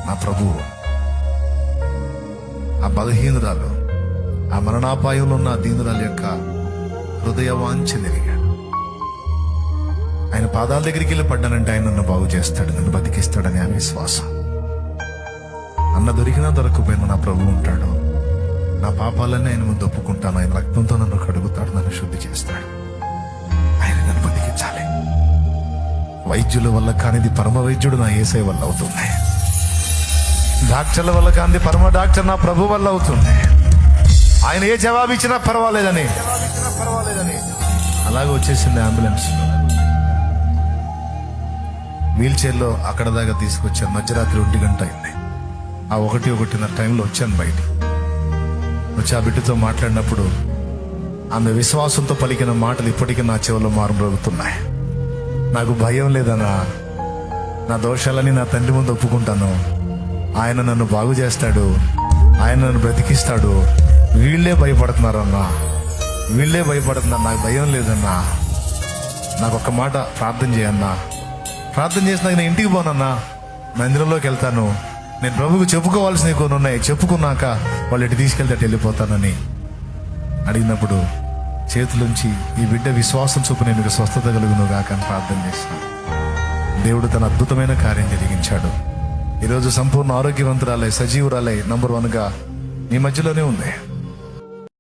నా ప్రభువు ఆ బలహీనురాలు, ఆ మరణాపాయంలో ఉన్న ఆ దీనురాలు యొక్క హృదయ వాంఛ నెరిగాడు. ఆయన పాదాల దగ్గరికి వెళ్ళి పడ్డానంటే ఆయన నన్ను బాగు చేస్తాడు, నన్ను బతికిస్తాడని ఆ విశ్వాసం. అన్న దొరికినా దొరకపోయినా నా ప్రభు ఉంటాడు. నా పాపాలన్నీ ఆయన ముందు ఒప్పుకుంటాను. ఆయన రక్తంతో నన్ను కడుగుతాడు, నన్ను శుద్ధి చేస్తాడు. ఆయన నన్ను బతికించాలి. వైద్యుల వల్ల కానిది పరమ వైద్యుడు నా యేసయ్య వల్ల అవుతుంది. డాక్టర్ల వల్ల కానిది పరమ డాక్టర్ నా ప్రభు వల్ల అవుతుంది. ఆయన ఏ జవాబు ఇచ్చినా పర్వాలేదని అలాగే వచ్చేసింది అంబులెన్స్. వీల్ చైర్లో అక్కడ దాకా తీసుకొచ్చాను. మధ్యరాత్రి 1 గంట అయింది. ఆ 1:30 టైంలో వచ్చాను బయట. వచ్చి ఆ బిడ్డతో మాట్లాడినప్పుడు ఆమె విశ్వాసంతో పలికిన మాటలు ఇప్పటికీ నా చెవులో మారుమ్రోగుతున్నాయి. నాకు భయం లేదన్నా, నా దోషాలని నా తండ్రి ముందు ఒప్పుకుంటాను. ఆయన నన్ను బాగు చేస్తాడు, ఆయన నన్ను బ్రతికిస్తాడు. వీళ్ళే భయపడుతున్నారన్నా, వీళ్ళే భయపడుతున్నారు, నాకు భయం లేదన్నా. నాకు ఒక్క మాట ప్రార్థన చేయన్నా. ప్రార్థన చేసినాక నేను ఇంటికి పోనన్నా, మందిరంలోకి వెళ్తాను. నేను ప్రభువుకు చెప్పుకోవాల్సినవి కొన్ని ఉన్నాయి, చెప్పుకున్నాక వాళ్ళు ఎటు తీసుకెళ్తే అటు వెళ్ళిపోతానని అడిగినప్పుడు చేతులుంచి ఈ బిడ్డ విశ్వాసం చొప్పున మీకు స్వస్థత కలుగును గాక అని ప్రార్థన చేసినాను. దేవుడు తన అద్భుతమైన కార్యం జరిగించాడు. ఈరోజు సంపూర్ణ ఆరోగ్యవంతురాలై, సజీవురాలై, నంబర్ 1గా మీ మధ్యలోనే ఉంది.